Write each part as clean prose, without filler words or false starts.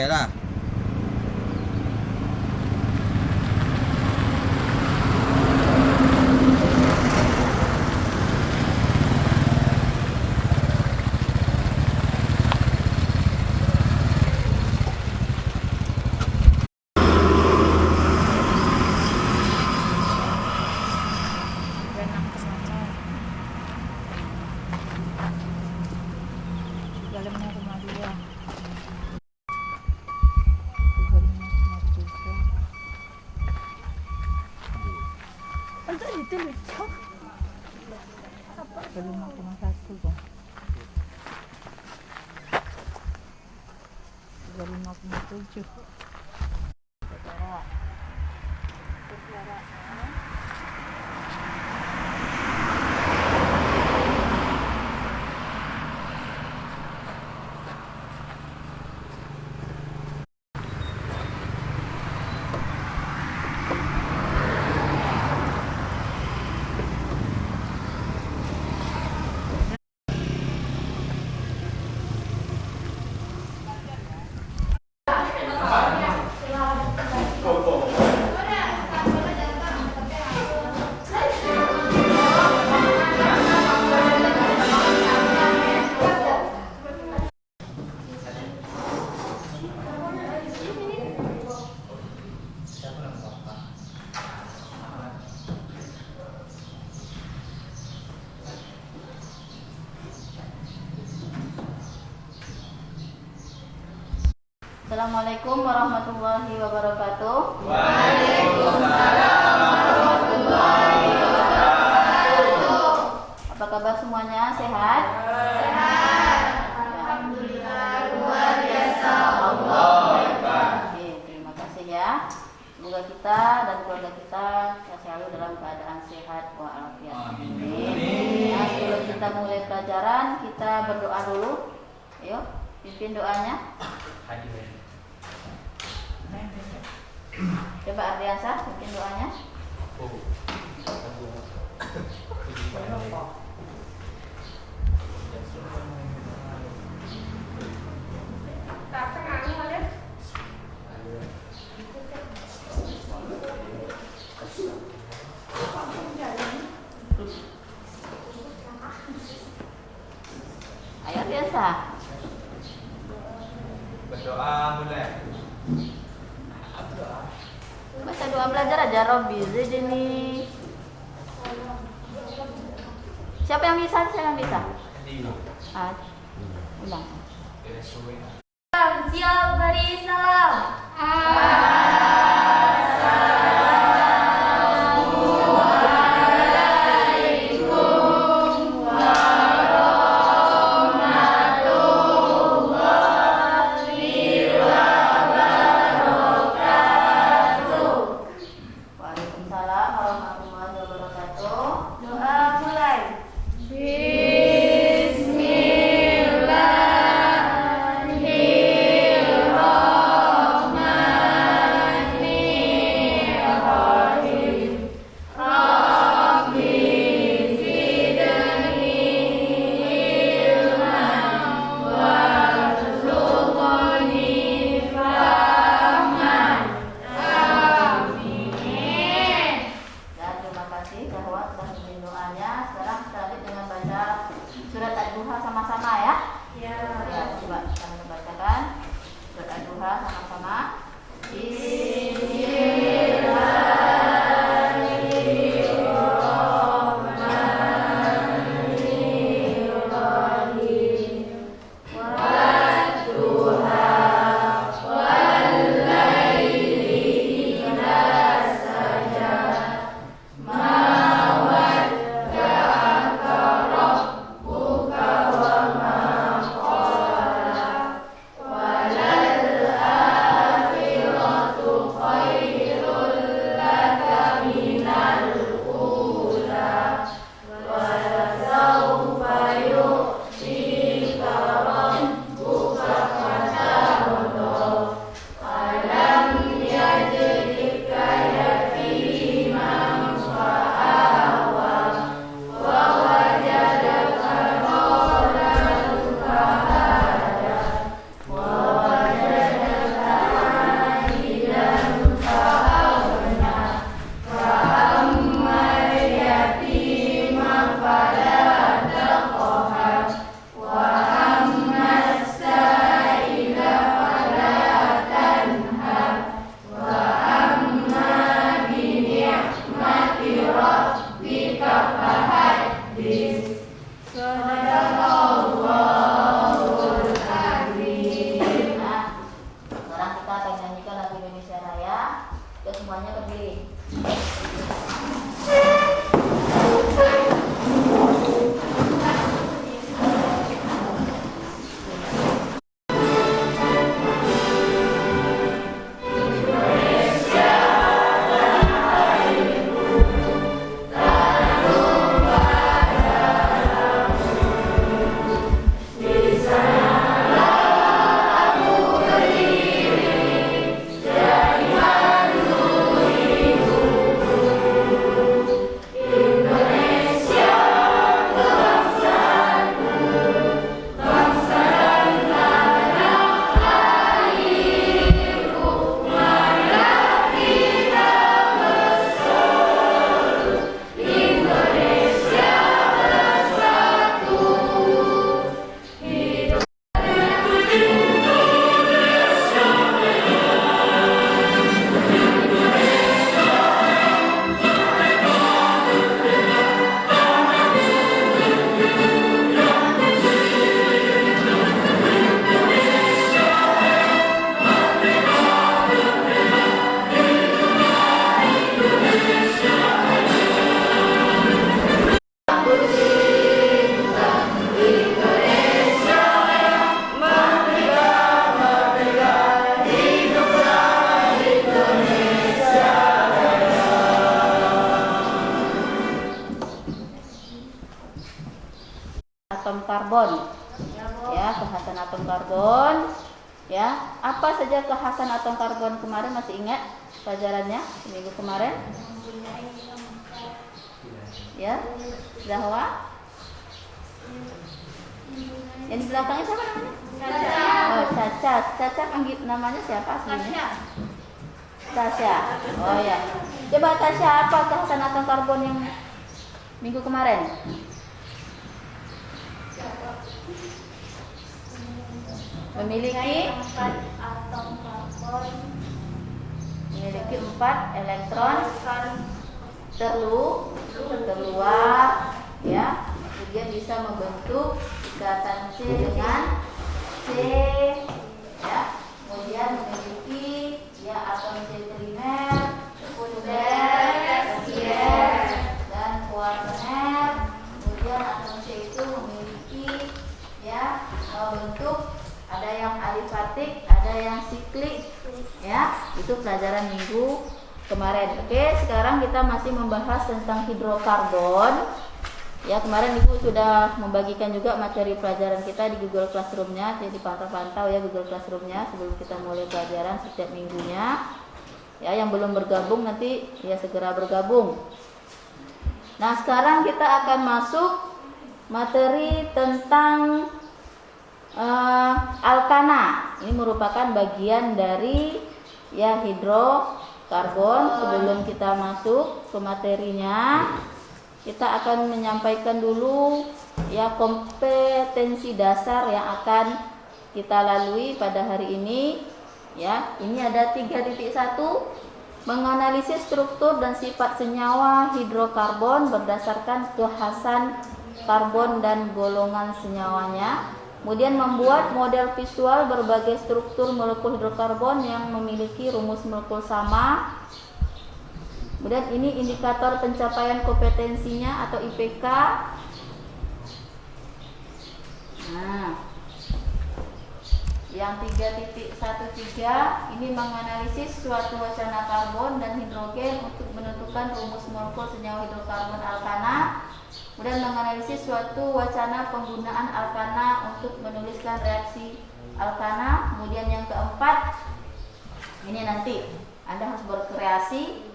pakai lah. Itu lucu. Apa? 5,1 kok. 35,7. Assalamualaikum warahmatullahi wabarakatuh. Waalaikumsalam warahmatullahi wabarakatuh. Apa kabar semuanya? Sehat? Sehat. Alhamdulillah, luar biasa. Allahu Akbar. Oke, terima kasih ya. Semoga kita dan keluarga kita selalu dalam keadaan sehat walafiat. Amin. Nah, sebelum kita mulai pelajaran, kita berdoa dulu. Ayo, pimpin doanya. Coba Ardiansa bikin doanya. Ayo Ardiansa. Berdoa mulai. Baca doa belajar aja Robbi Zidni. Siapa yang bisa? Siapa yang bisa? Ah, ulang. Siap beri salam. Waalaikumsalam warahmatullahi wabarakatuh. Doa mulai. Dan terima kasih bahwa sudah bikin doanya. Sekarang kita lanjut dengan baca surat Ad-Duha sama-sama ya. Ya, coba kita bacakan surat Ad-Duha sama-sama. Ya, apa saja kekhasan atom karbon kemarin, masih ingat pelajarannya minggu kemarin? Ya, Zahwa. Yang di belakangnya siapa namanya? Caca. Oh, Caca. Caca panggil namanya siapa aslinya? Tasya. Oh ya. Coba Tasya, apa kekhasan atom karbon yang minggu kemarin? Memiliki 4 atom karbon. memiliki 4 elektron terluar, ya. Kemudian bisa membentuk ikatan C dengan C, ya. Kemudian memiliki ya atom C primer, sekunder, tersier, dan kuarter. Kemudian atom C itu memiliki ya bentuk, ada yang alifatik, ada yang siklik, ya. Itu pelajaran minggu kemarin. Oke, sekarang kita masih membahas tentang hidrokarbon. Ya, kemarin Ibu sudah membagikan juga materi pelajaran kita di Google Classroom-nya. Jadi pantau-pantau ya Google Classroom-nya sebelum kita mulai pelajaran setiap minggunya. Ya, yang belum bergabung nanti ya segera bergabung. Nah, sekarang kita akan masuk materi tentang alkana. Ini merupakan bagian dari ya hidrokarbon. Sebelum kita masuk ke materinya, kita akan menyampaikan dulu ya kompetensi dasar yang akan kita lalui pada hari ini. Ya, ini ada 3.1, menganalisis struktur dan sifat senyawa hidrokarbon berdasarkan kekhasan karbon dan golongan senyawanya. Kemudian membuat model visual berbagai struktur molekul hidrokarbon yang memiliki rumus molekul sama. Kemudian ini indikator pencapaian kompetensinya atau IPK. Nah, yang 3.13 ini menganalisis suatu wacana karbon dan hidrogen untuk menentukan rumus molekul senyawa hidrokarbon alkana. Kemudian menganalisis suatu wacana penggunaan alkana untuk menuliskan reaksi alkana. Kemudian yang keempat, ini nanti Anda harus berkreasi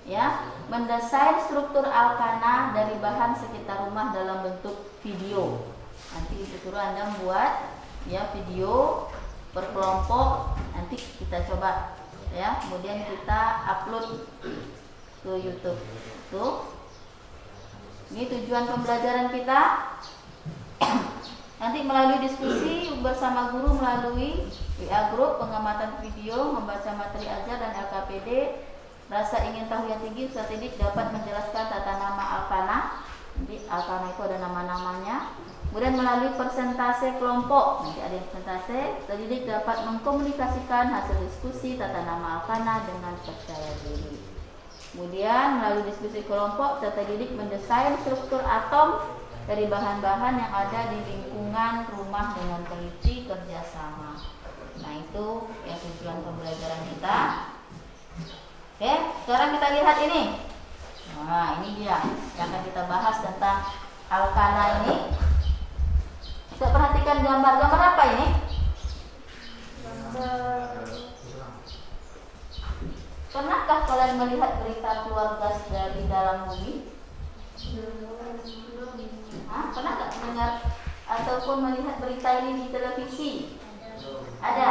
ya, mendesain struktur alkana dari bahan sekitar rumah dalam bentuk video. Nanti disuruh Anda membuat ya video berkelompok, nanti kita coba ya, kemudian kita upload ke YouTube. Tuh. Ini tujuan pembelajaran kita. Nanti melalui diskusi bersama guru melalui WA Group, pengamatan video, membaca materi ajar dan LKPD. Rasa ingin tahu yang tinggi, Ustaz Didik dapat menjelaskan tata nama alkana. Jadi alkana itu ada nama-namanya. Kemudian melalui persentase kelompok, nanti ada persentase, Ustaz Didik dapat mengkomunikasikan hasil diskusi tata nama alkana dengan percaya diri. Kemudian melalui diskusi kelompok, Ustaz Didik mendesain struktur atom dari bahan-bahan yang ada di lingkungan rumah dengan teliti kerjasama. Nah, itu ya tujuan pembelajaran kita. Oke, sekarang kita lihat ini. Nah, ini dia yang akan kita bahas tentang alkana ini. Kita perhatikan gambar-gambar apa ini? Pernahkah kalian melihat berita keluar gas dari dalam bumi? Pernah nggak mendengar ataupun melihat berita ini di televisi? Ada?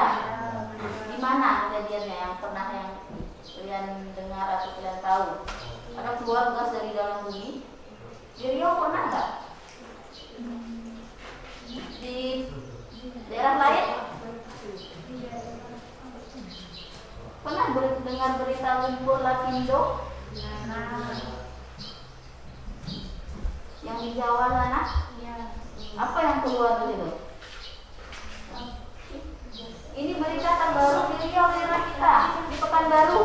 Di mana kejadiannya yang pernah yang kalian dengar atau kalian tahu? Ada keluar gas dari dalam bumi? Di Riau pernah nggak? Di daerah lain? Pernah dengar berita lumpur Lapindo? Yang di Jawa sana? Apa yang keluar dari itu? Ini berita terbaru di Riau, daerah kita, di Pekanbaru,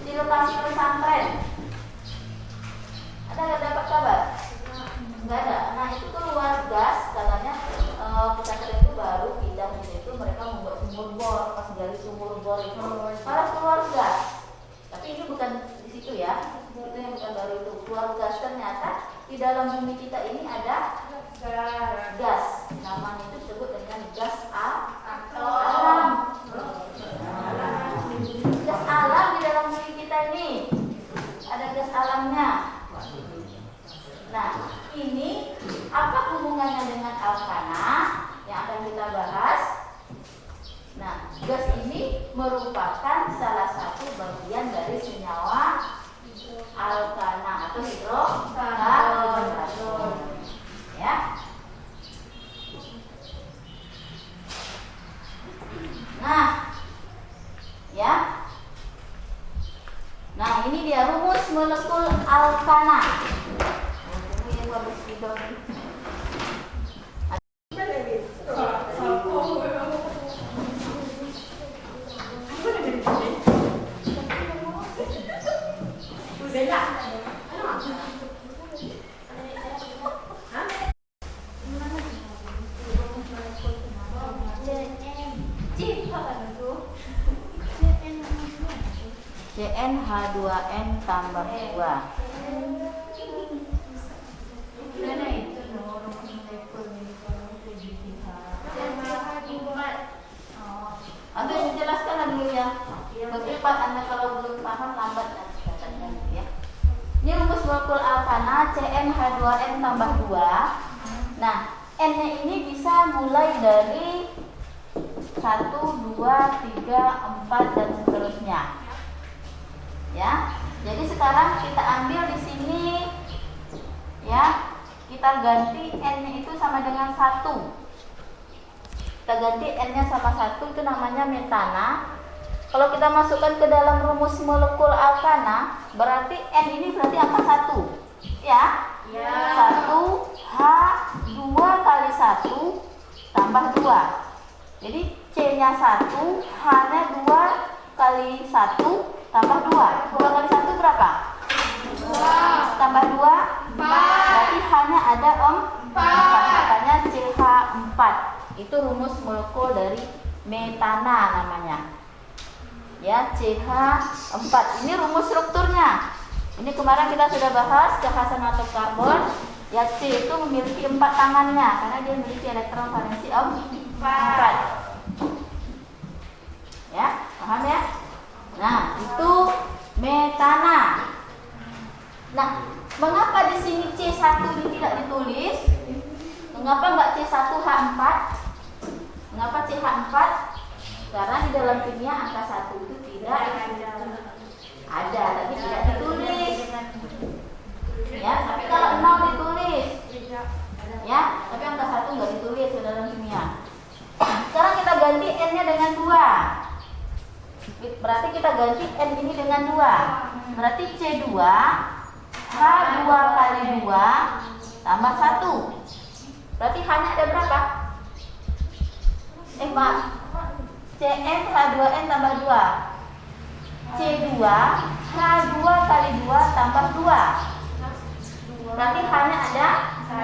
di lokasi pesantren. Ada nggak dapat kabar? Nggak ada. Nah, itu keluar gas, katanya pesantren itu baru pindah di situ, mereka membuat sumur bor. Pas gali sumur bor itu malah keluar gas. Tapi ini bukan di situ ya, itu yang bukan baru itu. Keluar gas, ternyata di dalam bumi kita ini ada gas. Namanya itu disebut dengan gas alam. ini merupakan salah satu bagian dari senyawa alkana atau hidrokarbon. Ya. Nah, ya. Nah, ini dia rumus molekul alkana. Ini yang harus tidur. CnH2n tambah 2. Atau dijelaskan dulu ya. Bercepat Anda kalau belum paham lambat nanti katanya ya. Ini rumus molekul alkana CnH2n tambah 2. Nah, N-nya ini bisa mulai dari 1, 2, 3, 4 dan seterusnya. Ya. Jadi sekarang kita ambil di sini ya. Kita ganti N-nya itu sama dengan 1. Kita ganti N-nya sama 1, itu namanya metana. Kalau kita masukkan ke dalam rumus molekul alkana, berarti N ini berarti apa? 1. Ya? Ya. 1 H2 kali 1 tambah 2. Jadi C-nya 1, H-nya 2 kali 1 tambah 2. 2 kali 1 berapa? 2. Tambah 2? 4. Berarti H-nya ada 4. Makanya CH4. Itu rumus molekul dari metana namanya. Ya, CH4. Ini rumus strukturnya. Ini kemarin kita sudah bahas kekhasan atom karbon. Ya, C itu memiliki 4 tangannya karena dia memiliki elektron valensi 4. Ya, paham ya? Nah, itu metana. Nah, mengapa di sini C1 ini tidak ditulis? Mengapa enggak C1H4? Mengapa CH4? Karena di dalam kimia angka 1 itu tidak ada, tapi tidak ditulis. Ya, tapi kalau 0 ditulis. Ya, tapi angka 1 enggak ditulis di dalam kimia. Sekarang kita ganti N-nya dengan 2. Berarti kita ganti N ini dengan 2. Berarti C2 H2 kali 2 tambah 1. Berarti H-nya ada berapa? Maaf. Cn H2n tambah 2. C2 H2 kali 2 tambah 2. Berarti H-nya ada 2.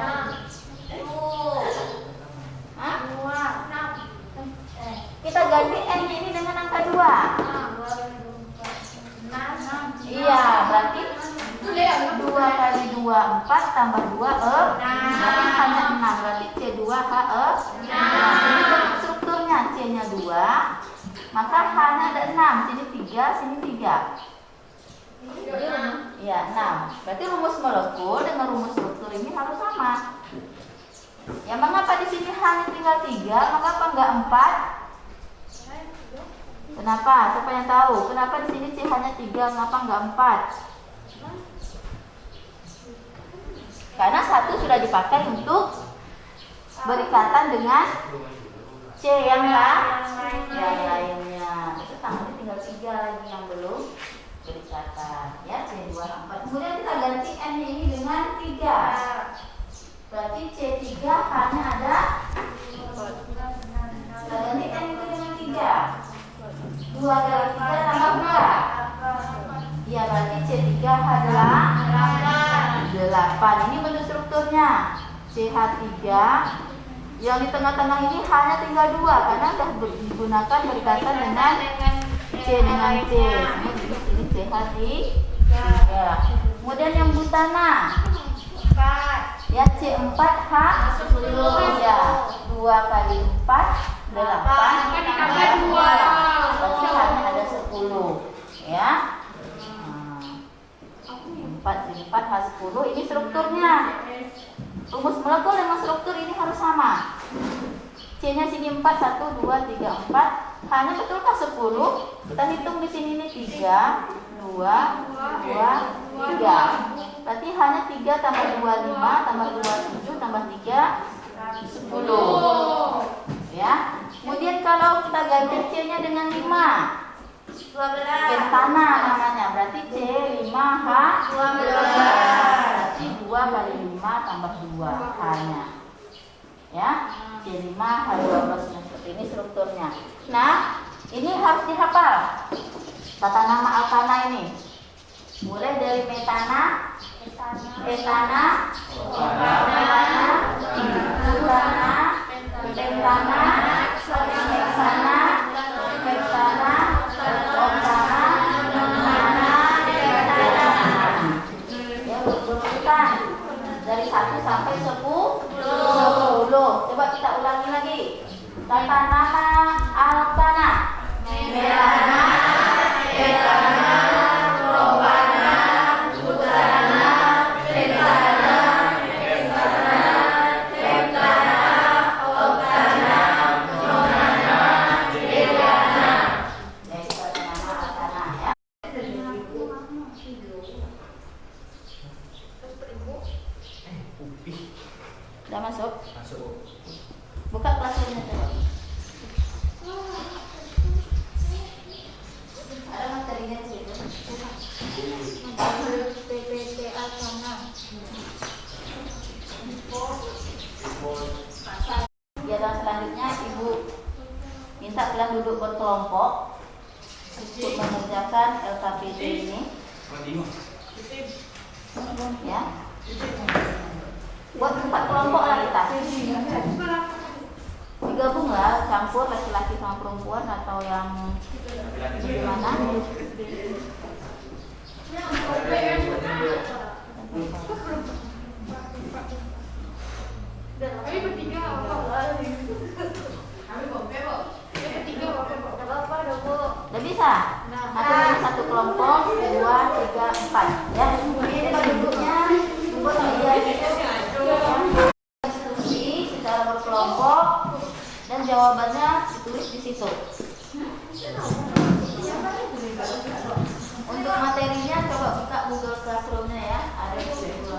Kita ganti N ini dengan angka 2. Iya, berarti 2 kali 2 4 tambah 2 berarti hanya 6. Berarti C2H ini strukturnya C-nya 2, maka H-nya ada 6. Sini 3, sini 3. Iya, 6. Berarti rumus molekul dengan rumus struktur ini harus sama. Ya, mengapa di sini H-nya tinggal 3? Mengapa enggak 4? Kenapa? Siapa yang tahu? Kenapa di sini CH-nya 3, mengapa enggak 4? Karena 1 sudah dipakai untuk berikatan dengan C yang lainnya. Itu tangannya tinggal 3 lagi yang belum berikatan. Ya, C2H4. Kemudian kita ganti N ini dengan 3. Berarti C3 H-nya ada. Kita ganti N itu dengan 3. 2 kali 3 tambah 4. Iya, berarti C3H adalah 8. Ini bentuk strukturnya. CH3 yang di tengah-tengah ini H-nya tinggal 2 karena sudah digunakan berikatan dengan C dengan C. Ini CH3. Kemudian yang butana. Ya, C4H10. Ya, 2 kali 4 8. Ditambah 2. Berarti H-nya ada 10. Ya. 4H10. Ini strukturnya. Rumus molekul dengan struktur ini harus sama. C-nya sini 4, 1, 2, 3, 4. Hanya betulkah 10? Kita hitung di sini nih 3, 2, 3. Berarti hanya 3 tambah 2, 5, tambah 2, 7, tambah 3, 10. Ya. Kemudian kalau kita ganti C-nya dengan 5. 12. Pentana namanya. Berarti C 5H 12. Berarti 2 kali 5 tambah 2 H-nya. Ya. C 5H 12. Nah, seperti ini strukturnya. Nah, ini harus dihafal. Tata nama alkana ini. Mulai dari metana, etana, okana, butana, pentana, heksana, heksana, oktana, nonana, dekana. Ya, berurutan dari 1 sampai 10. Coba kita ulangi lagi. Tata nama alkana. Metana, etana, okana, butana, pentana, heksana, hektana, oktana, nonana, dekana. Ya, itu tata nama alkana ya. Udah masuk? Buka kelasnya coba. Ada materinya di situ. PPT Alkana. Ya, dan selanjutnya Ibu minta kalian duduk berkelompok untuk mengerjakan LKPD ini. Ya. Buat 4 kelompok lah kita. Digabunglah, campur laki-laki sama perempuan atau yang bagaimana? Kami bertiga apa? Udah bisa? Nanti dari 1 kelompok, 2, 3, 4. Ya, kita duduknya buat diskusi secara berkelompok dan jawabannya ditulis di situ. Untuk materinya coba buka Google Classroom-nya ya, ada di situ.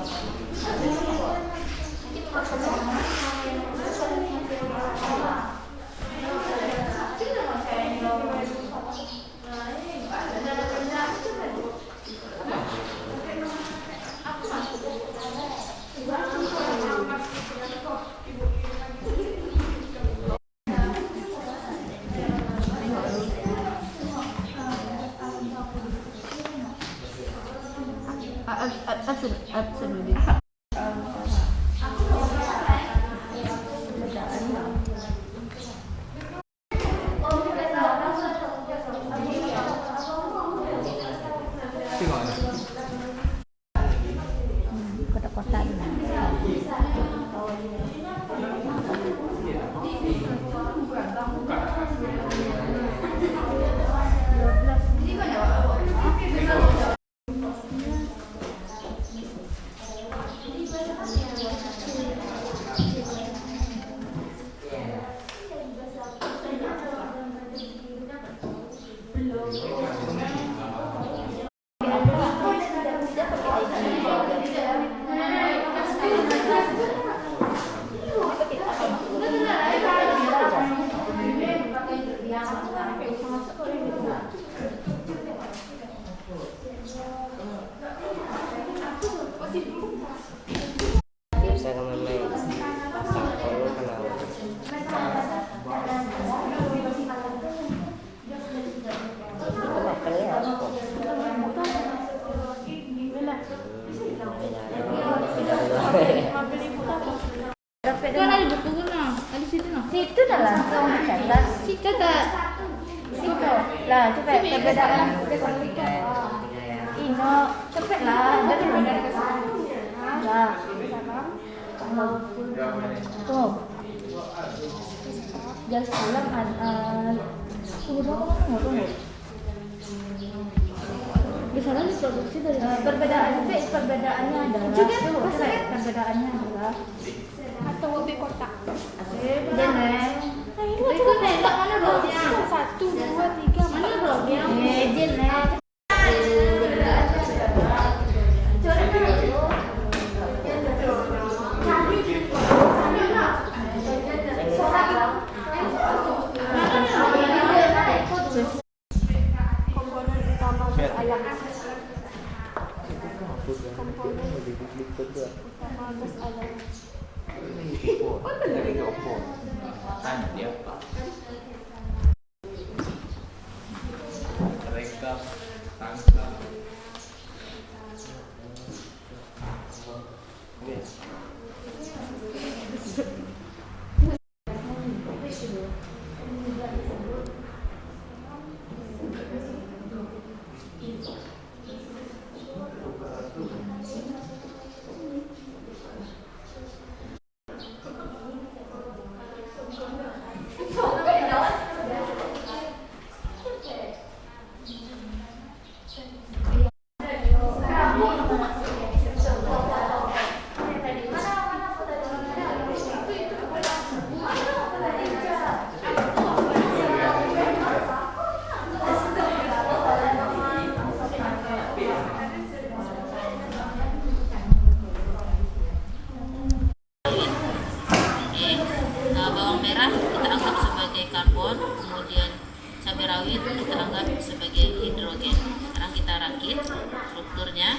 Absolutely. Kota-kota Situ dah langsung dicatat. Situ dah. Situ. Lah, cepat perbedaan. Ino, cepat lah. Dari perbedaan ke sana. Lah. Tuh. Jangan salah tunggu. Misalnya diproduksi dari perbedaannya adalah perbedaannya adalah atau lebih kotak. Dan mana blognya? 1, 2, 3, mana blognya? Ngejin nih. Komponen utama gas alam. Komponen utama gas alam. Rekap, tangkap. Bawang merah kita anggap sebagai karbon, kemudian cabai rawit kita anggap sebagai hidrogen. Sekarang kita rakit strukturnya.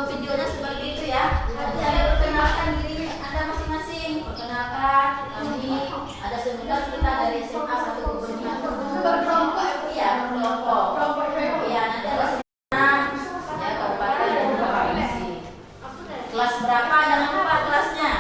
Videonya seperti itu ya. Saya perkenalkan diri Anda masing-masing. Perkenalkan kami ada 19 kita dari SMA 1 Gubernur. Berkelompok. Iya, berkelompok. Iya, nanti ada ya kabupaten dan provinsi. Kelas berapa? Jangan lupa kelasnya.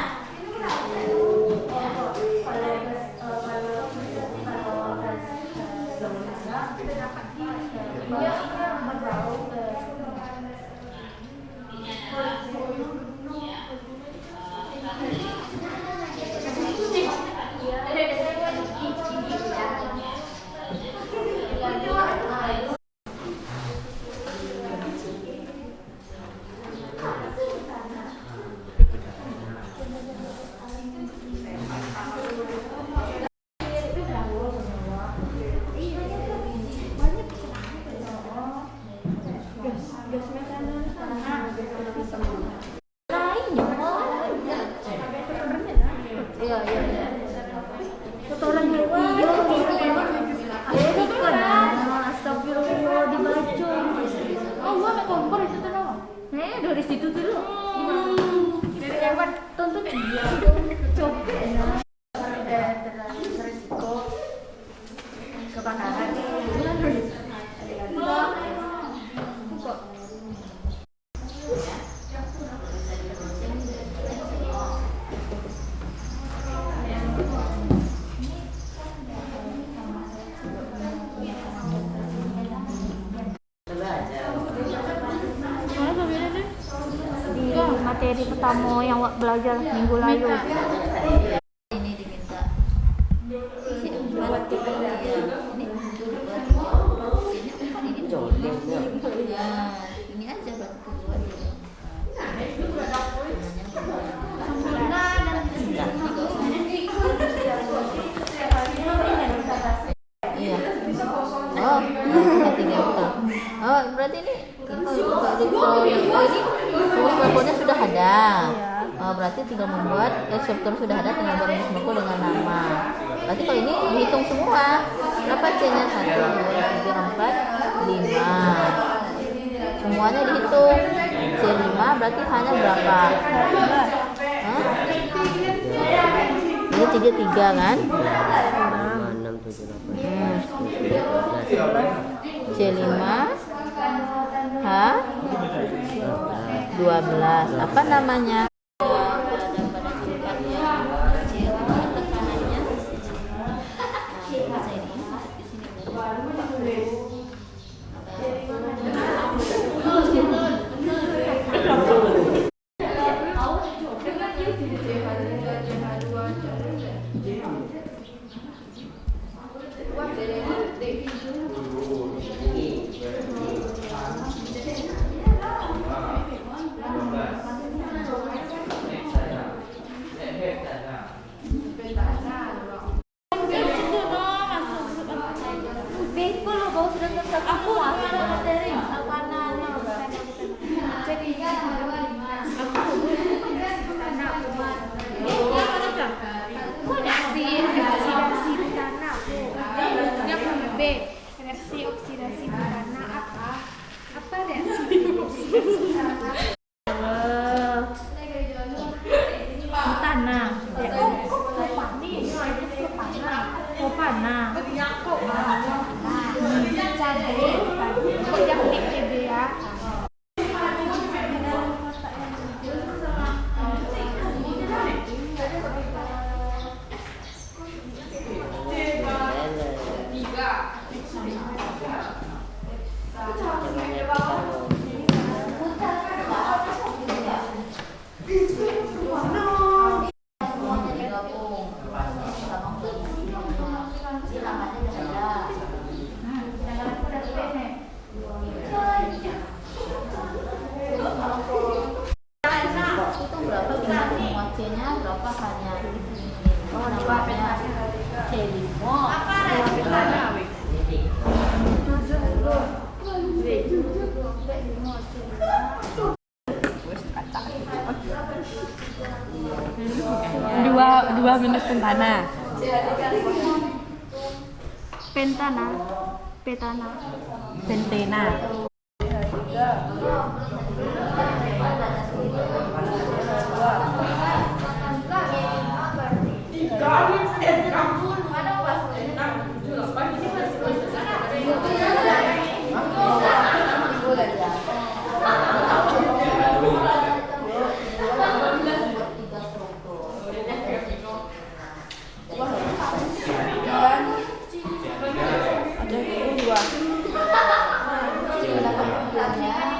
Dari situ dulu. Dari lewat tonton dia. Coba resiko kebakaran. Materi pertama yang wak belajar minggu lalu. Ini diminta. Ini aja batu buat iya. Oh, oh, berarti ini rumus bakunya sudah ada. Oh, berarti tinggal membuat struktur sudah ada, tinggal membuat rumus baku dengan nama. Berarti kalau ini dihitung semua. Berapa C-nya? 1, 2, 3, 4, 5. Semuanya dihitung. C5 berarti hanya berapa? Ini 3 kan? 6, 7, 8, 9, 10, 11, C5 H 12. Apa namanya? Berada pada tempat yang kecil, tekanannya. Nah, saya ini masuk di sini. Reaksi oksidasi berwarna apa reaksi oksidasi Tanah. Kopana. Berapa C-nya berapa hanya namanya C5. Dua minus pentana. Petana. Pentena.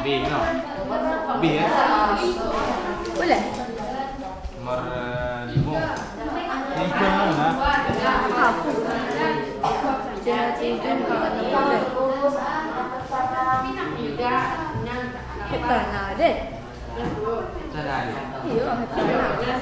B, no? B ya? Boleh. Nomor 5. Ini ikon mana? Petana deh. Sana. Iya, petana.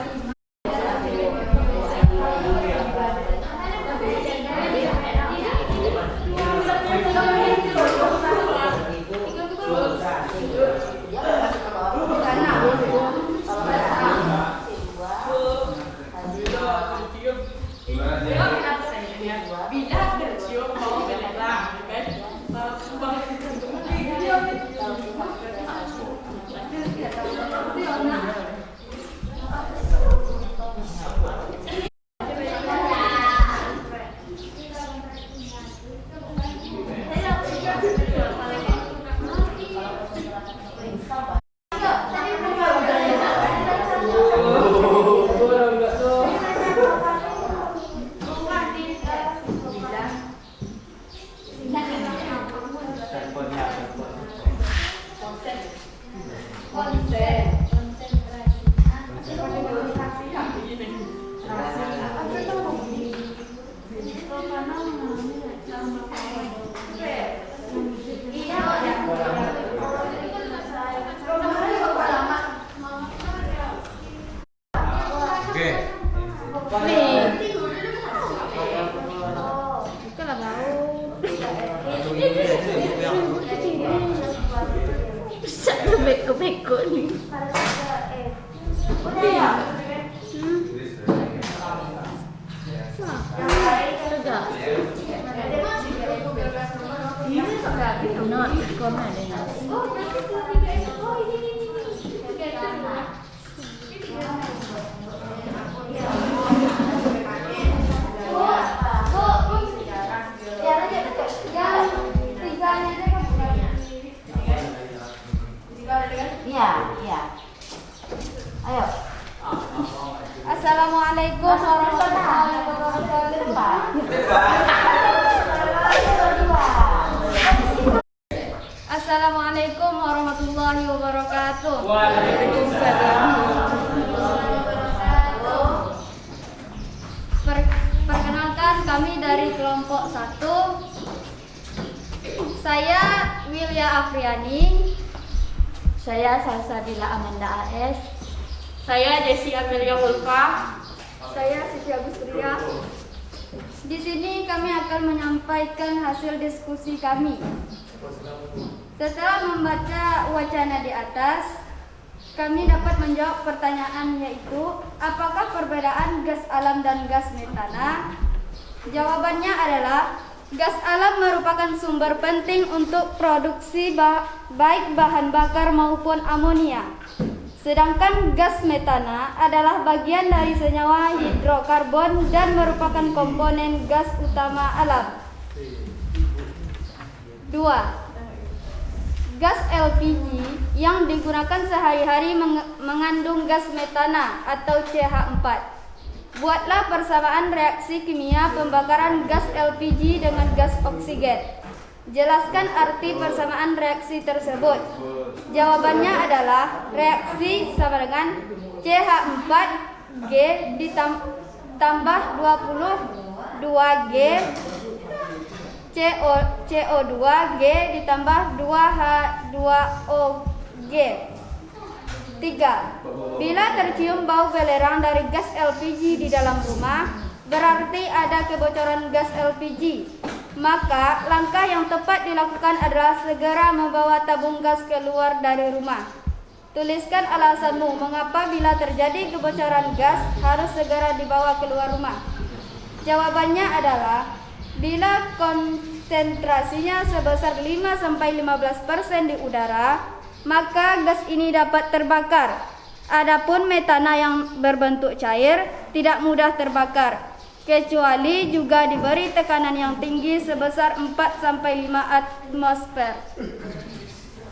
Beko nih. Iya, iya. Assalamualaikum warahmatullahi wabarakatuh. Assalamualaikum warahmatullahi wabarakatuh. Perkenalkan, kami dari kelompok 1. Saya Wilya Afriani. Saya Salsabila Amanda AS. Saya Desi Amelia Hulfa. Saya Siti Agustria. Di sini kami akan menyampaikan hasil diskusi kami. Setelah membaca wacana di atas, kami dapat menjawab pertanyaan, yaitu apakah perbedaan gas alam dan gas metana? Jawabannya adalah gas alam merupakan sumber penting untuk produksi baik bahan bakar maupun amonia. Sedangkan gas metana adalah bagian dari senyawa hidrokarbon dan merupakan komponen gas utama alam. 2. Gas LPG yang digunakan sehari-hari mengandung gas metana atau CH4. Buatlah persamaan reaksi kimia pembakaran gas LPG dengan gas oksigen. Jelaskan arti persamaan reaksi tersebut. Jawabannya adalah reaksi sama dengan CH4G ditambah 22G CO2G ditambah 2H2OG. 3. Bila tercium bau belerang dari gas LPG di dalam rumah, berarti ada kebocoran gas LPG. Maka langkah yang tepat dilakukan adalah segera membawa tabung gas keluar dari rumah. Tuliskan alasanmu mengapa bila terjadi kebocoran gas harus segera dibawa keluar rumah. Jawabannya adalah bila konsentrasinya sebesar 5-15% di udara, maka gas ini dapat terbakar. Adapun metana yang berbentuk cair tidak mudah terbakar, kecuali juga diberi tekanan yang tinggi sebesar 4-5 atmosfer.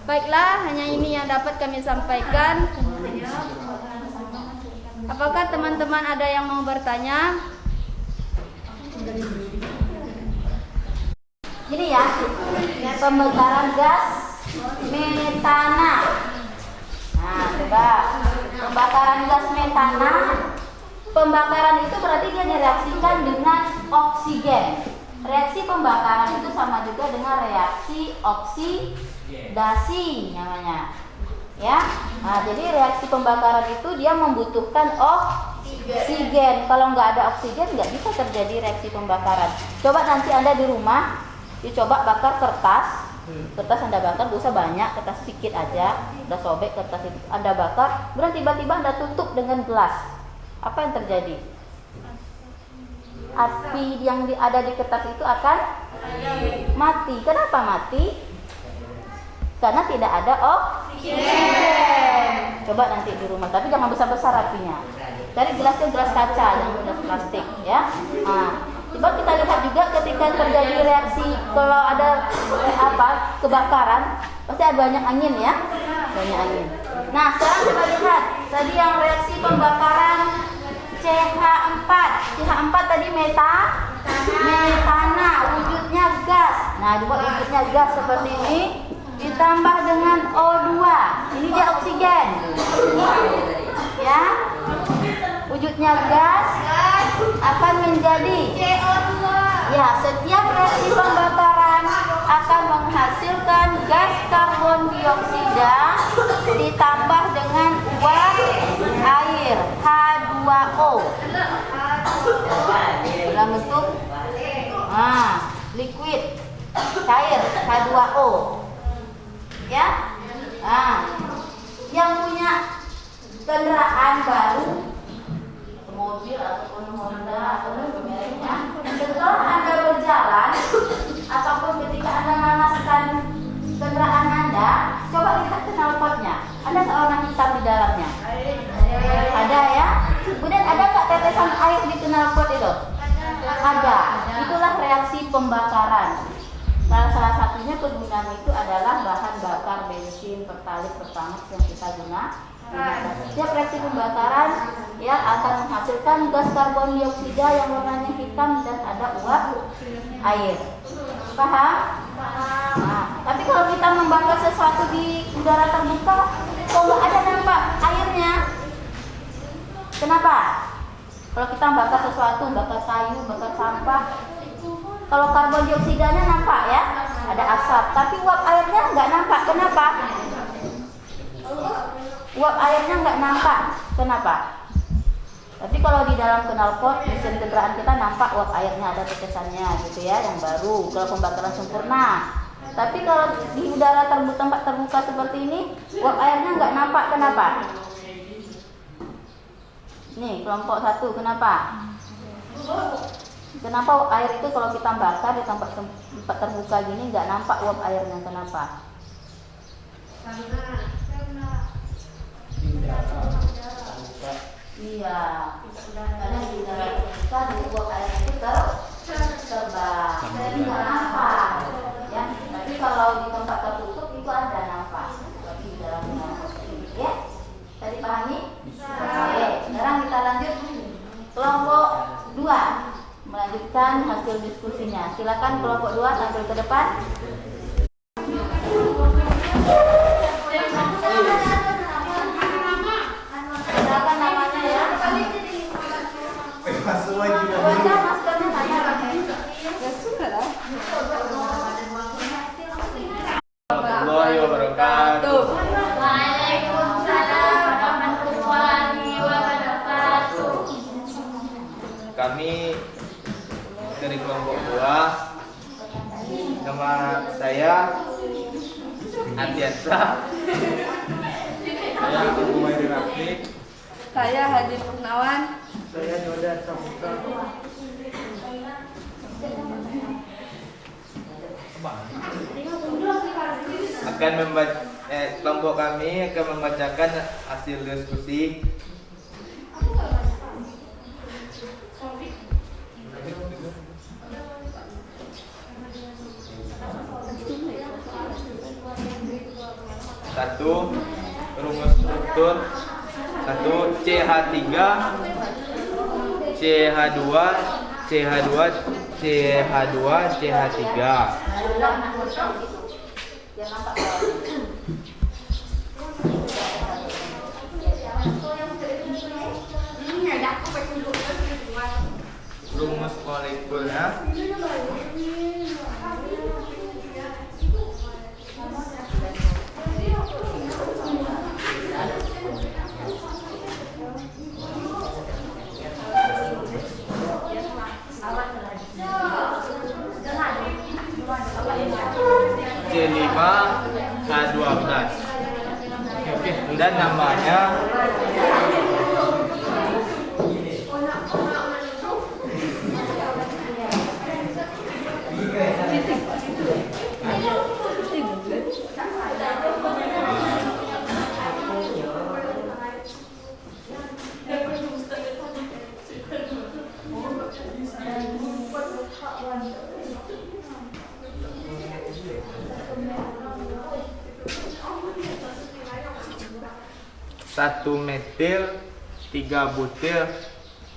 Baiklah, hanya ini yang dapat kami sampaikan. Apakah teman-teman ada yang mau bertanya? Ini ya, pembakaran gas metana. Nah, coba pembakaran gas metana. Pembakaran itu berarti dia direaksikan dengan oksigen. Reaksi pembakaran itu sama juga dengan reaksi oksidasi namanya. Ya. Nah, jadi reaksi pembakaran itu dia membutuhkan oksigen. Kalau nggak ada oksigen nggak bisa terjadi reaksi pembakaran. Coba nanti Anda di rumah dicoba bakar kertas. Kertas Anda bakar, gak usah banyak, kertas sedikit aja. Udah sobek kertas itu Anda bakar, kemudian tiba-tiba Anda tutup dengan gelas. Apa yang terjadi? Api yang ada di kertas itu akan mati. Kenapa mati? Karena tidak ada oksigen. Coba nanti di rumah, tapi jangan besar-besar apinya. Cari gelasnya gelas kaca, jangan gelas plastik ya. Nah, coba kita lihat juga ketika terjadi reaksi, kalau ada kebakaran, pasti ada banyak angin ya, banyak angin. Nah, sekarang coba lihat tadi yang reaksi pembakaran CH4. CH4 tadi metana, wujudnya gas. Nah, dibuat wujudnya gas seperti ini, ditambah dengan O2. Ini dia oksigen. Ya. Wujudnya gas akan menjadi CO2. Ya, setiap reaksi pembakaran akan menghasilkan gas karbon dioksida ditambah dengan uap air H2O dalam bentuk liquid cair H2O. Ya. Nah, yang punya kendaraan baru, mobil ataupun Honda ataupun mereknya, setelah Anda berjalan ataupun ketika Anda memanaskan kendaraan Anda, coba lihat knalpotnya. Ada warna hitam di dalamnya? Ada ya. Kemudian ada nggak tetesan air di knalpot itu? Ada. Itulah reaksi pembakaran. Salah satunya penggunaan itu adalah bahan bakar bensin, pertalite, pertamax yang kita gunakan. Setiap reaksi pembakaran ya menghasilkan gas karbon dioksida yang warnanya hitam dan ada uap air. Paham? Nah, tapi kalau kita membakar sesuatu di udara terbuka, kok nggak ada nampak airnya? Kenapa? Kalau kita bakar sesuatu, bakar kayu, bakar sampah, kalau karbon dioksidanya nampak ya, ada asap, tapi uap airnya nggak nampak. Kenapa? Uap airnya nggak nampak. Kenapa? Tapi kalau di dalam knalpot mesin kendaraan kita nampak uap airnya, ada tetesannya gitu ya, yang baru kalau pembakaran sempurna. Tapi kalau di udara tempat terbuka seperti ini, uap airnya nggak nampak. Kenapa? Nih kelompok 1, kenapa? Kenapa air itu kalau kita bakar di tempat terbuka gini nggak nampak uap airnya? Kenapa? Iya, karena di udara terbuka di uap air itu terbang, jadi nggak nampak. Ya, tapi kalau di tempat tertutup itu ada nampak. Tapi di dalam ya, tadi pahami? Oke, sekarang kita lanjut kelompok 2. Melanjutkan hasil diskusinya. Silakan kelompok 2 tampil ke depan. Silakan namanya ya. Baca maskernya tanya. Warahmatullahi wabarakatuh. Waalaikumsalam warahmatullahi wabarakatuh. Kami dari kelompok 2. Nama saya Adiansa. Saya Abu Maidin Rafiq. Saya Hadi Purnawan. Saya Yoda Samuka. Kelompok kami akan membacakan hasil diskusi. Satu, rumus struktur. 1, CH3, CH2, CH2, CH2, CH3. Rumus molekulnya. C5H12. Dan namanya satu metil 3 butil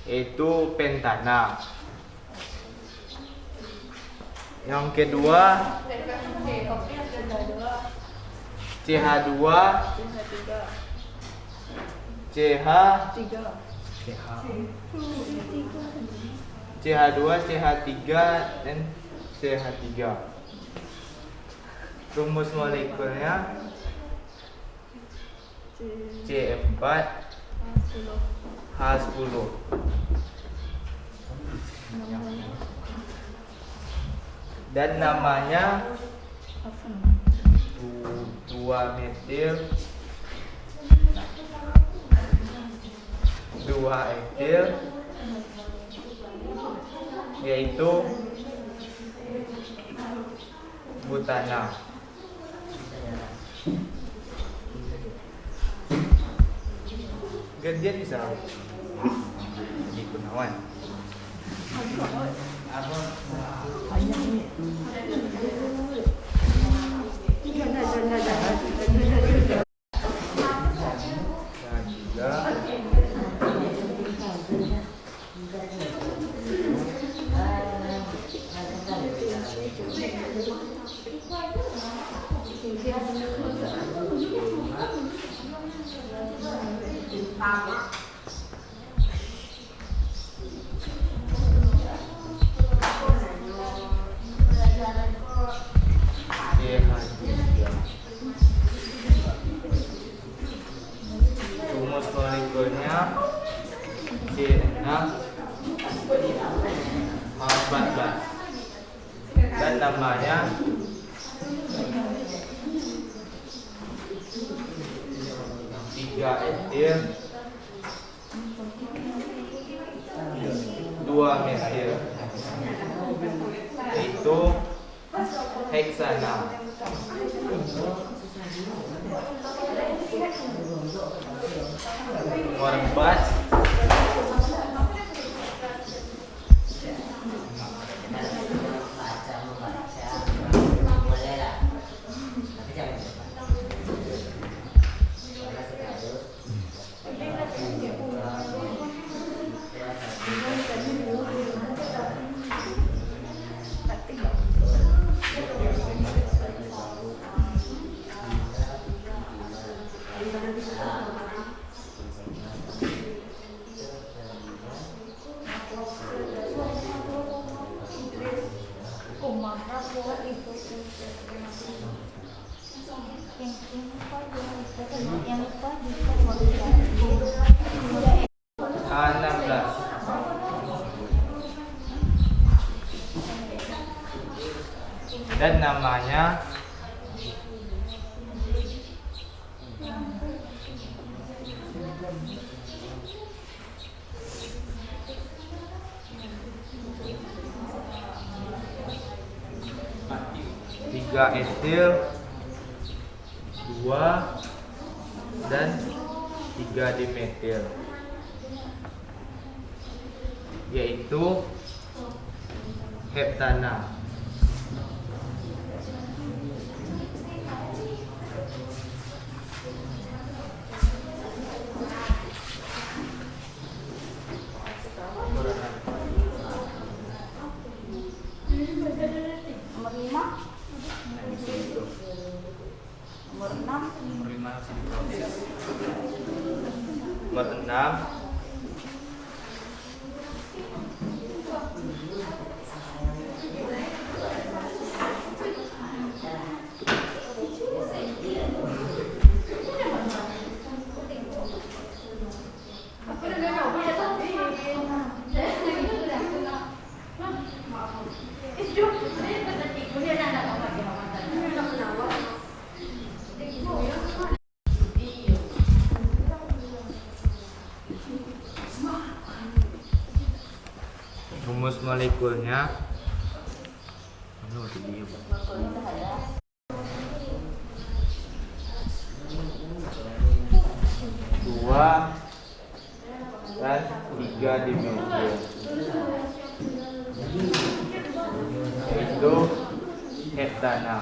itu pentana. Yang kedua CH2 CH2 CH3 dan CH3. Rumus molekulnya C4 H10. Dan namanya 2 metil 2 etil, yaitu butana. Gantian bisa di Gunawan. C6 14 dan namanya tiga etil 2 metil yaitu heksana. Nomor 4 16 dan namanya tiga etil 2 dan 3 dimetil yaitu heptana. Nomor 6 rumus molekulnya 2 dan 3 dimetil yaitu heptana.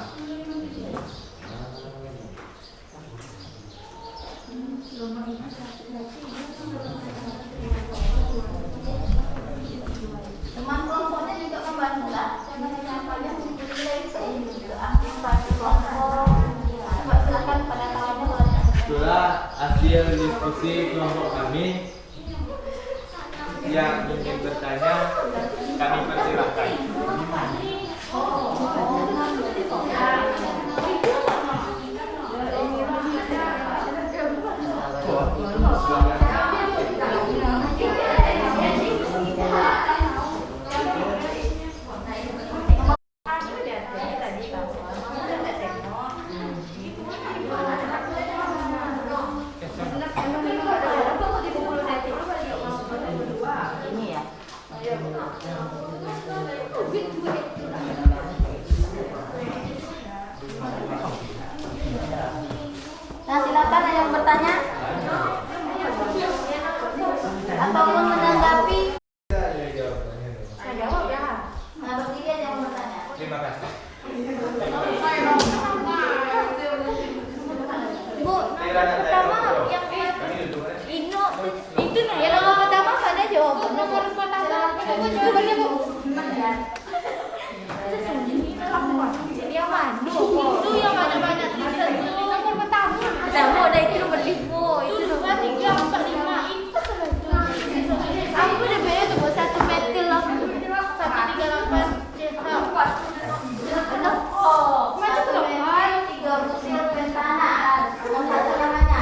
Teman kelompoknya juga membantu lah. Jangan hanya saja menilai juga aktivasi kelompok. Coba silakan pada tangannya kalau ada. Setelah hasil diskusi kelompok kami yang ingin bertanya kami persilahkan. Ini ya. Nah, silakan ada yang bertanya ataupun menanggapi. Nah, berdiri aja yang bertanya. Terima kasih. Bu, pertama yang Ino itu nih yang nomor pertama ada jawaban. Nomor pertama apa jawabannya Bu? Jadi yang mana? Itu yang banyak tulisan itu nomor pertama. Pertama ada itu nomor 5. Itu nomor 3, 4, 5. Itu aku udah beda tuh buat 1 metil lah. 138 Oh, macam tu lah. 3 butir pentana. Satu namanya.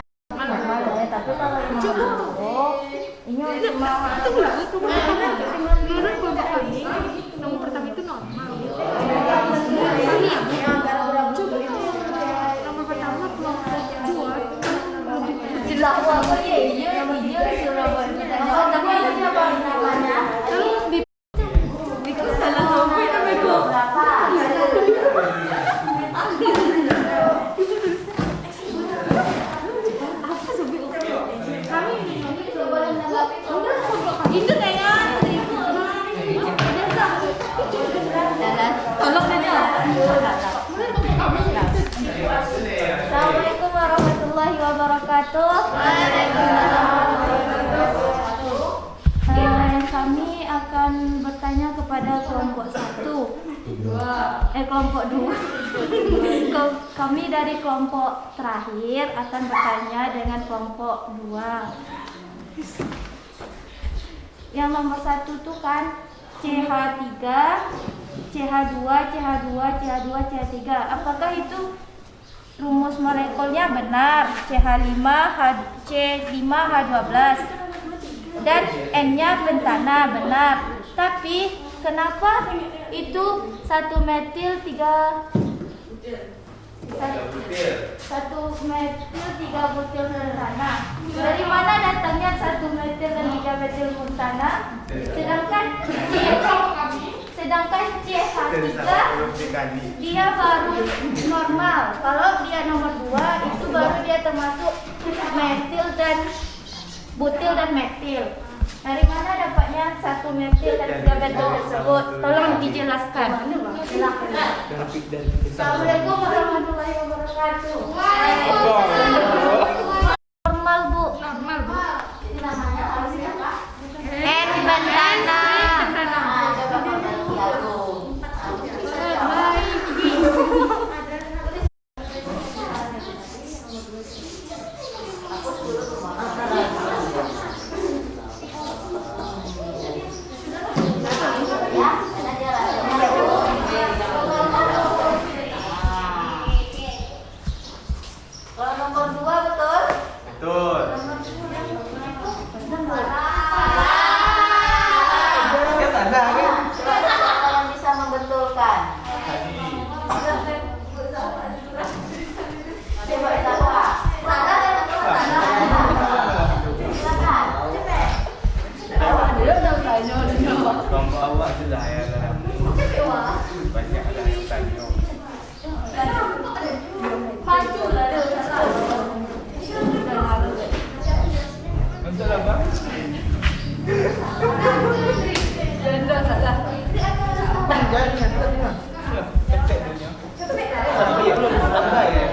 Tapi kalau ini ini Nomor pertama itu normal. Nomor pertama kelompok 2 Jelas apa ya? Iya sudah namanya. Itu salah nomor itu Berapa? itu kayaknya tolong deh. Assalamualaikum warahmatullahi wabarakatuh. Kami akan bertanya kepada kelompok 1, kelompok 2. Kami dari kelompok terakhir akan bertanya dengan kelompok 2. Yang nomor 1 tuh kan CH3, CH2, CH2, CH2, CH3. Apakah itu rumus molekulnya benar? CH5, C5H12 dan N-nya bentana benar. Tapi kenapa itu 1 metil 3 butil bentana? Dari mana datangnya 1 metil dan 3 metil bentana? Sedangkan CH3 dia baru normal. Kalau dia nomor 2 itu baru dia termasuk metil dan butil dan metil. Dari mana dapatnya 1 metil dan 3 metil tersebut? Tolong dijelaskan. Silakan. Assalamualaikum warahmatullahi wabarakatuh. Normal Bu. normal Bu. Ini namanya apa? N bentana. Kalau nomor 2 betul? Betul. Kan ada kan? Kalian bisa membetulkan. Coba siapa? Kelompok awak sudah ya dalam banyak ada yang tanya. Betul apa? Janda salah. Jangan catat ya. Ketek dunia. Tapi belum ada ya.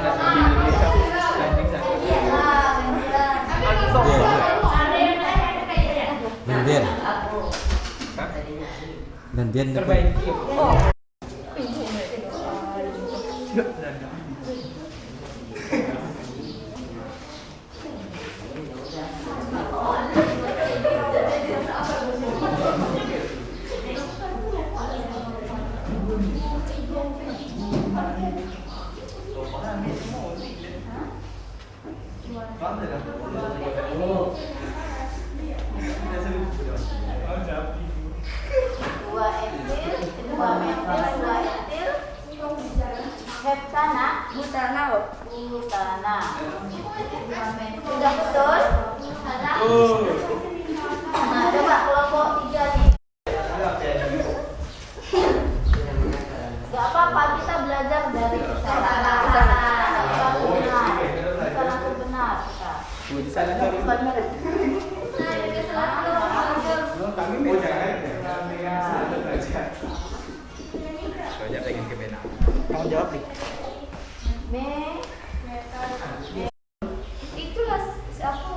Gantian. Gantian. Perbaiki. Oh. Heptana, butana. Sudah betul? Nah, coba kelompok 3 nih. Gak apa-apa, kita belajar dari kesalahan. Kita langsung benar. Kami mau jangan. Banyak lagi ke benar. Tanggung jawab nih. Itulah apa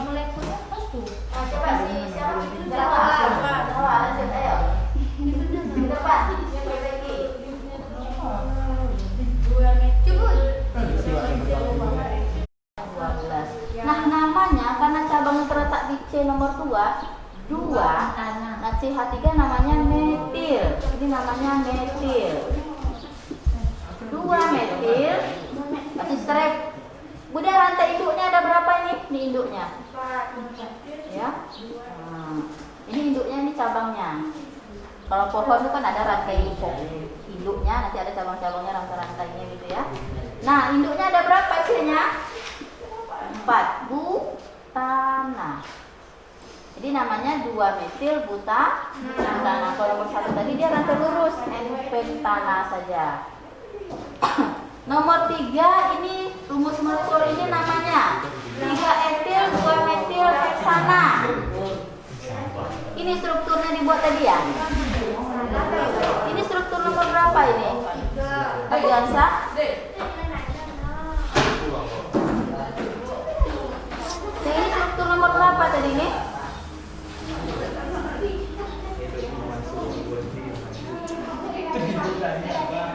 molekulnya pas tuh. Coba siapa itu Jawa, lanjut ayo. Di depan, siapa lagi? Nah, namanya karena cabangnya terletak di C nomor 2, nah CH3 namanya metil. Ini namanya metil. 2 metil. Masih strep. Bunda, rantai induknya ada berapa ini? Di induknya Ya. Ini induknya, ini cabangnya. Kalau pohon itu kan ada rantai induknya, nanti ada cabang-cabangnya, rantai-rantainya gitu ya. Nah, induknya ada berapa isinya? 4. Butana. Jadi namanya 2-metil butana. Kalau nomor 1 tadi dia rantai lurus, N-pentana saja. Nomor 3 ini rumus molekul ini namanya 3-etil 2-metil heksana. Ini strukturnya dibuat tadi ya. Ini struktur nomor berapa ini? Adiansa? Ini struktur nomor berapa tadi ini?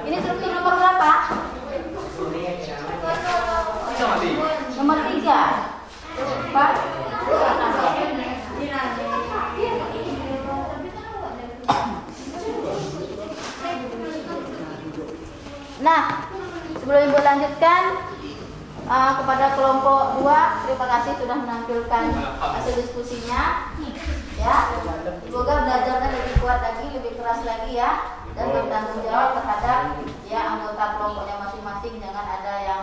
Ini struktur nomor berapa? Nomor 3. Pak? Nah, sebelum Ibu lanjutkan kepada kelompok 2, terima kasih sudah menampilkan hasil diskusinya. Ya, semoga belajarnya lebih kuat lagi, lebih keras lagi ya, dan bertanggung jawab terhadap ya anggota kelompoknya masing-masing. Jangan ada yang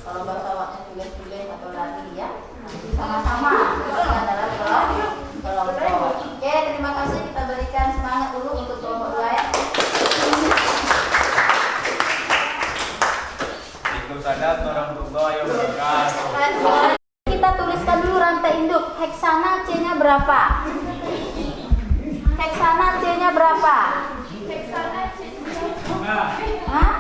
kalau bahasa awaknya tulis-tulis atau lari ya. Sama-sama dalam kelompok. Oke, terima kasih. Kita berikan semangat dulu untuk kelompok 2 ya. Kita tuliskan dulu rantai induk. Heksana C-nya berapa? Heksana C-nya berapa? Heksana C-nya Hah?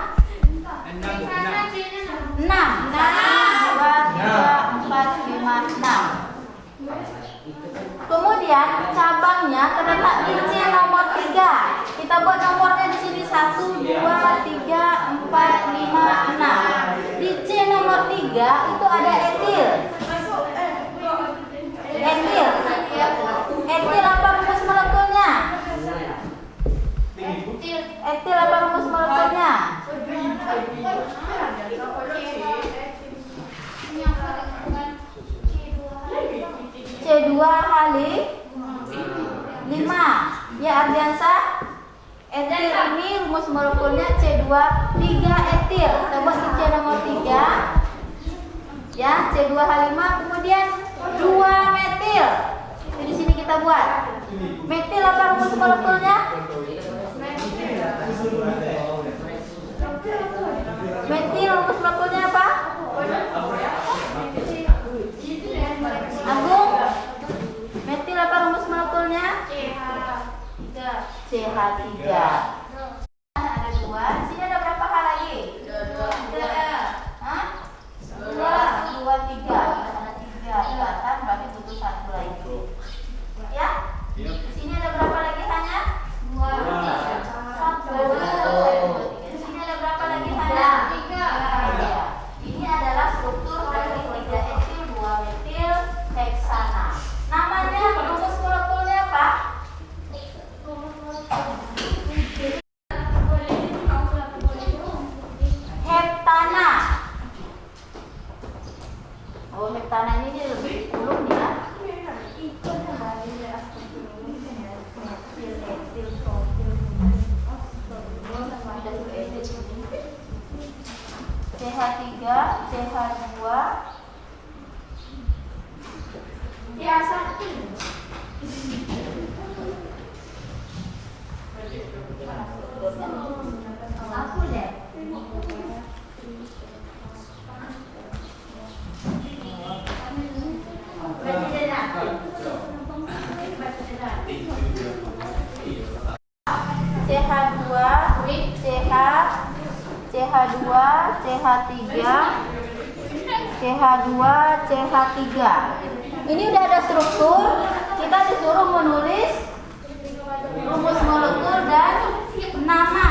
6. 2, 3, 4, 5, 6. Kemudian cabangnya terletak di C nomor 3. Kita buat nomornya di sini 1, 2, 3, 4, 5, 6. Di C nomor 3 itu ada etil. Etil apa rumus molekulnya? Etil apa rumus molekulnya? C2 kali 5. Ya Ardiansa, etil ini rumus molekulnya C2, 3 etil. Kita buat di C nomor 3. Ya, C2H5, kemudian 2 metil. Di sini kita buat. Metil apa rumus molekulnya? Metil rumus molekulnya apa? Agung, metil apa rumus molekulnya? CH3. Ada 2. Di sini ada berapa H lagi? 2, 3. Ada 3 ikatan, berarti butuh 1 lagi. Ya? Di sini ada berapa lagi hanya? 2. 1. Di sini ada berapa lagi hanya? 3. Ini adalah struktur dari 3 etil 2 metil heksana. Namanya rumus molekulnya apa? Heptana. Oh, heptana ini lebih ulung ya. CH3, CH2, CH1. Aku deh. CH2, CH, CH2, CH3, CH2, CH3. Ini udah ada struktur. Kita disuruh menulis rumus molekul dan nama.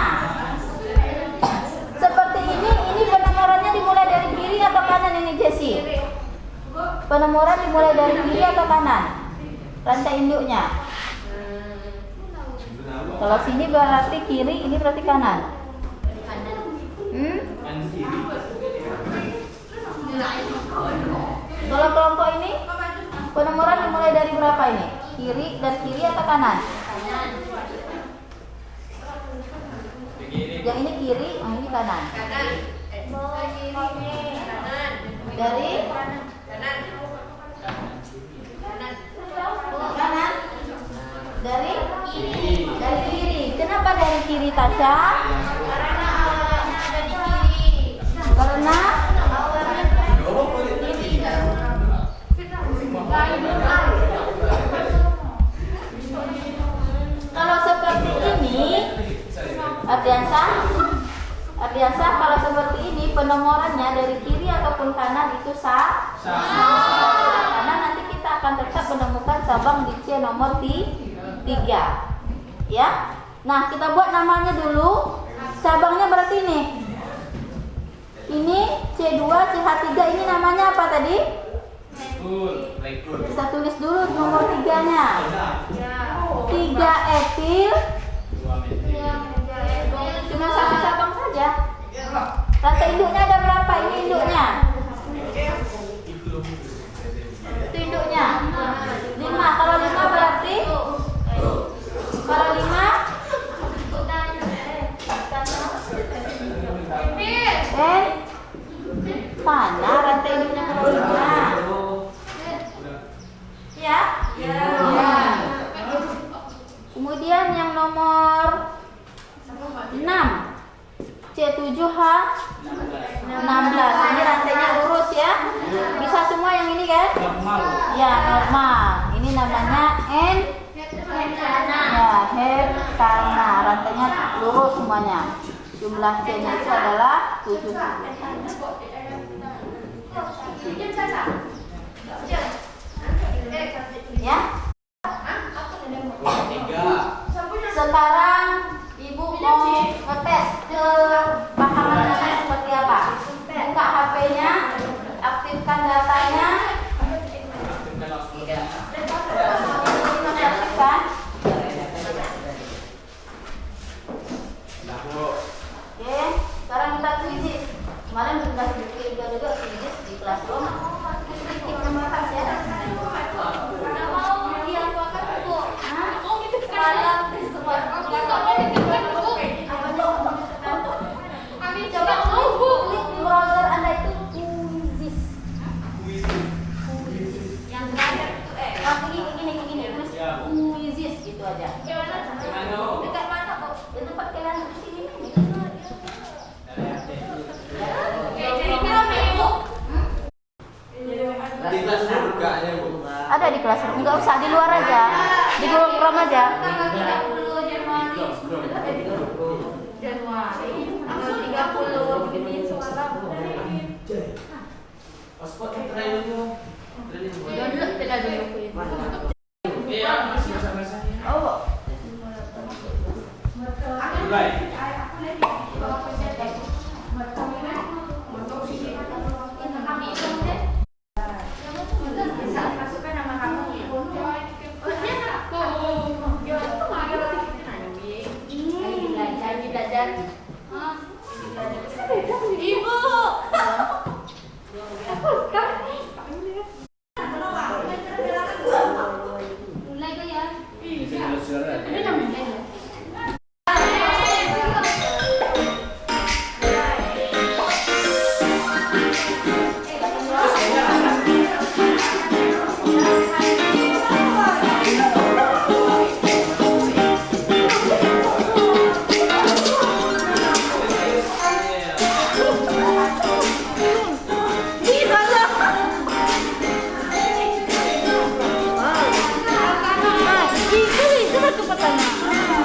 Seperti ini penomorannya dimulai dari kiri atau kanan ini Jessie? Penomoran dimulai dari kiri atau kanan? Rantai induknya. Kalau sini berarti kiri, ini berarti kanan. Kalau kelompok ini Penomoran dimulai dari berapa ini? Dari kiri atau kanan? Yang ini kiri, yang ini kanan. Dari kanan. Dari kiri. Kenapa dari kiri, Tasya? Karena kalau seperti ini, Ardiansa, kalau seperti ini penomorannya dari kiri ataupun kanan itu sah. Karena nanti kita akan tetap menemukan cabang di C nomor 3. Ya. Nah, kita buat namanya dulu. Cabangnya berarti ini. Ini C2, CH3 ini namanya apa tadi? Kita tulis dulu nomor 3-nya. 3 etil. Cuma satu cabang saja. Rantai induknya ada berapa? Ini induknya. Itu induknya. 5. Kalau 5 berarti? Kalau 5? Mana rantai induknya kalau 5? Ya? Ya. Kemudian yang nomor 6 C7H 16. Ini rantainya lurus ya. Bisa semua yang ini kan? Ya, normal. Ini namanya N ya, heptana. Rantainya lurus semuanya. Jumlah C-nya itu adalah 7. Ya. Sekarang Ibu mau ngetes kepahamannya seperti apa? Buka HP-nya, aktifkan datanya. Aktifkan. Oke, sekarang kita kuisis. Kemarin sudah juga kuisis di Classroom. Sedikit membahas ya. Browser Anda itu kuisis. Yang terakhir itu gini terus kuisis gitu aja. Dekat mana kok? Di tempat kalian di sini. Jadi berapa Ibu? Di kelasnya bukanya Bu. Ada di kelas, enggak usah di luar aja. Di Google aja. Januari tanggal 30 ini semalam. Paspor terakhir itu. Download tidak dulu. Iya, sama saya. Oh. Mulai. Ibu. Mulai ke ya. Itu cepat cepatnya.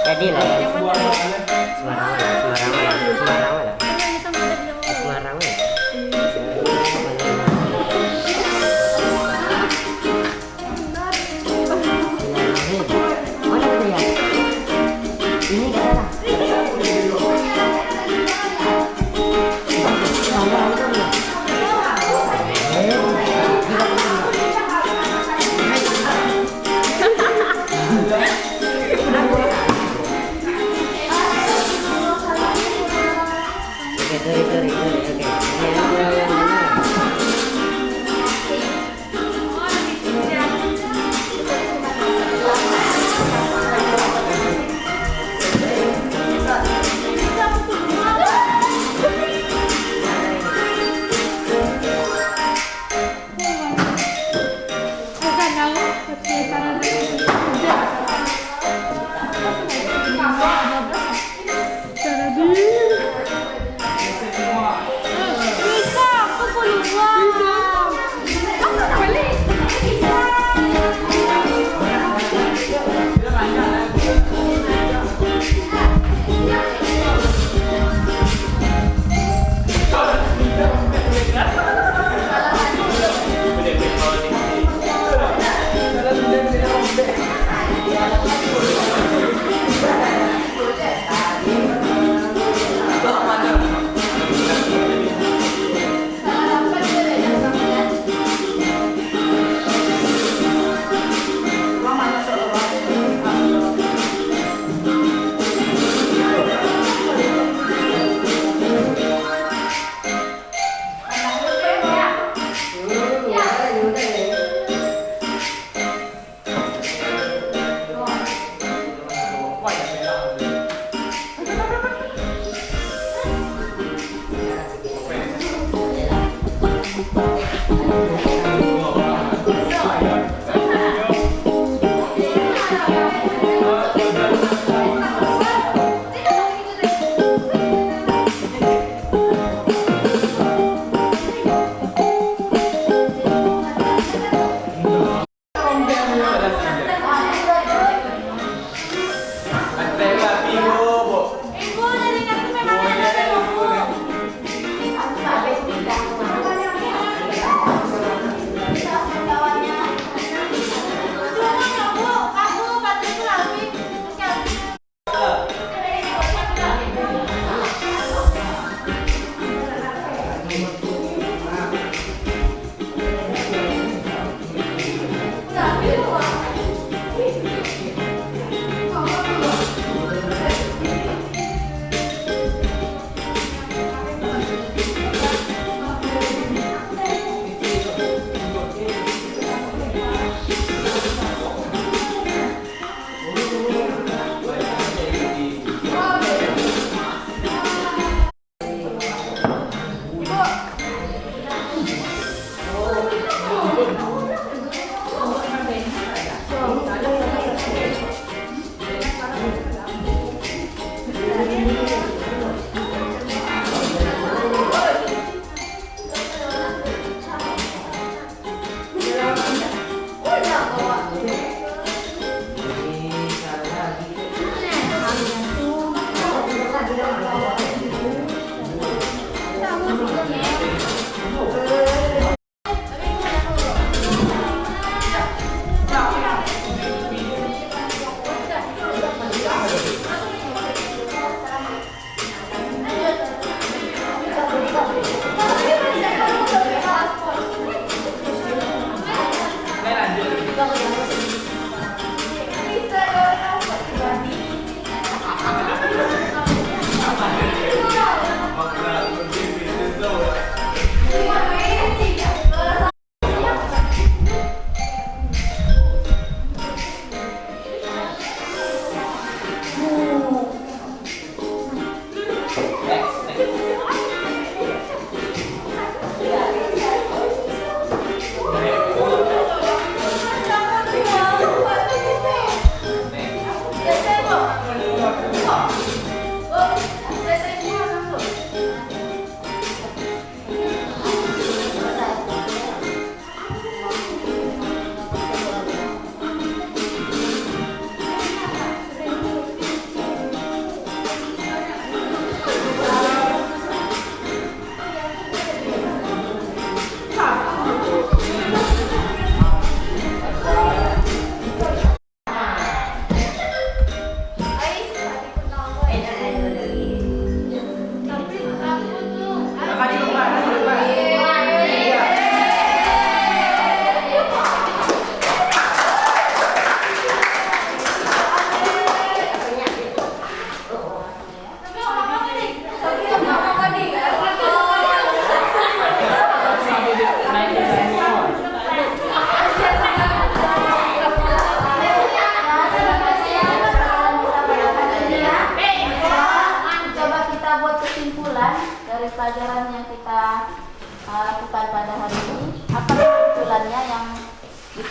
Jadi lah. Yang mana? Semarang lah. Semarang lah. Mana betul ya? Ini kan lah.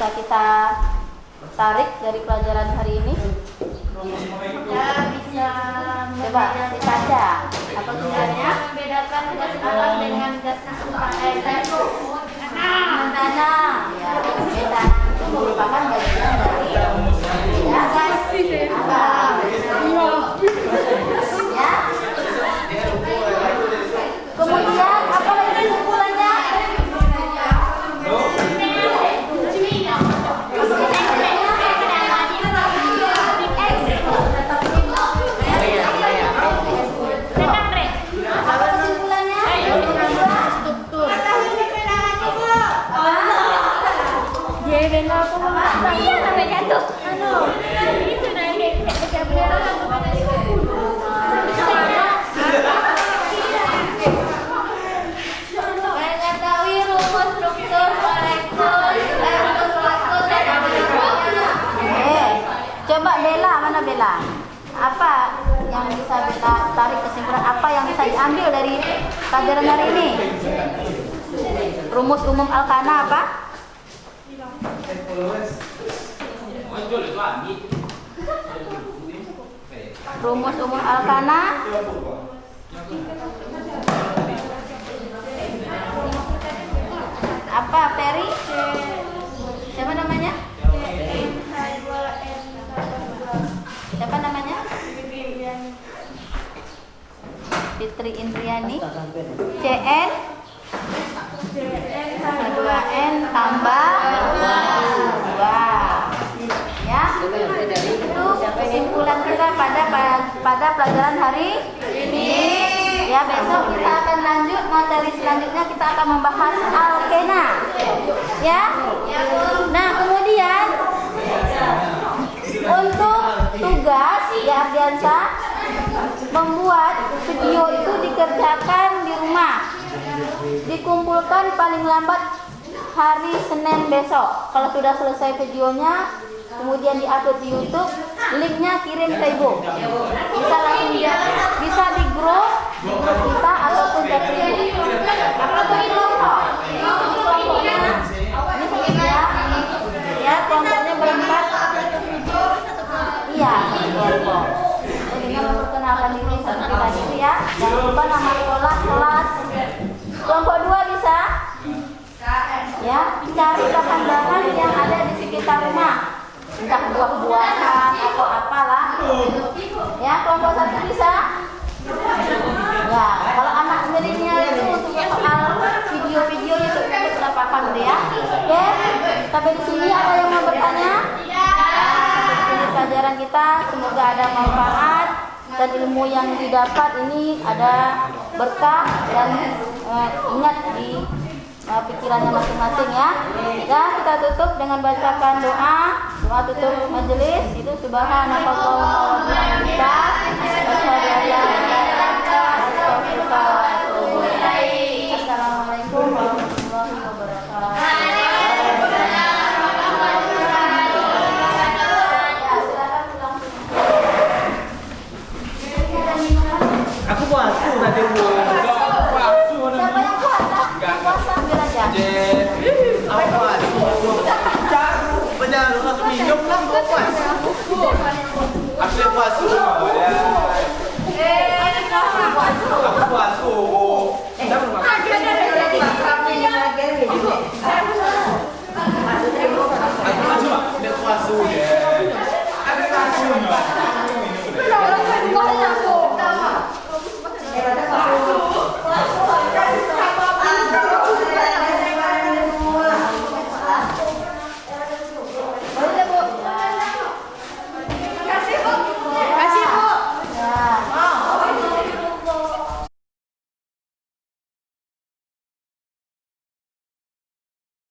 bisa kita tarik dari pelajaran hari ini? Ya, bisa Coba dibaca. Apa tujuannya? membedakan gas alam dengan gas Metana. Ya, metana itu merupakan bagian dari gas alam. Ya. Kemudian apa lagi kesimpulannya? Apa kesimpulannya? Struktur. Iya, namanya tuh. Itu nanti mengetahui rumus struktur molekul Coba Bella, mana Bella? Apa yang bisa Bella tarik kesimpulan? Apa yang bisa diambil dari pelajaran hari ini? Rumus umum alkana apa? Rumus umum alkana apa, Peri? Siapa namanya? Siapa namanya? Fitri Indriani. CN 2N tambah 2. Ya, itu kesimpulan kita pada pelajaran hari ini. Ya, besok kita akan lanjut materi selanjutnya, kita akan membahas alkena. Ya. Nah, kemudian untuk tugas ya Ardiansa membuat video itu dikerjakan di rumah. Dikumpulkan paling lambat hari Senin besok. Kalau sudah selesai videonya, kemudian diupload di YouTube, linknya kirim ke Ibu. Bisa langsung bisa di grup kita ataupun ke Ibu. Atau di kelompok. Kelompoknya ini sebenarnya ya kelompoknya berempat. Iya, kelompok. Dengan memperkenalkan diri seperti tadi itu ya. Jangan lupa nama sekolah, kelas. Kelompok 2 bisa ya cari bahan-bahan yang ada di sekitar rumah, entah buah-buahan atau apalah ya. Kelompok 1 bisa ya, kalau anak milenial itu untuk soal video-video itu sudah paham deh ya. Oke, sampai di sini ada yang mau bertanya? Ini pelajaran kita, semoga ada manfaat dan ilmu yang didapat ini ada berkah dan ingat di pikirannya masing-masing ya. Dan kita tutup dengan bacakan doa tutup majelis itu subhanakallahumma wa bihamdika asyhadu an la ilaha illa anta astaghfiruka wa atubu ilaik. Assalamualaikum warahmatullahi wabarakatuh. Aku puasa nanti Bu. Siapa yang puasa? Puasa ambil aja. Aku puasa. Benar, langsung minum lah puasa. Aku puasa.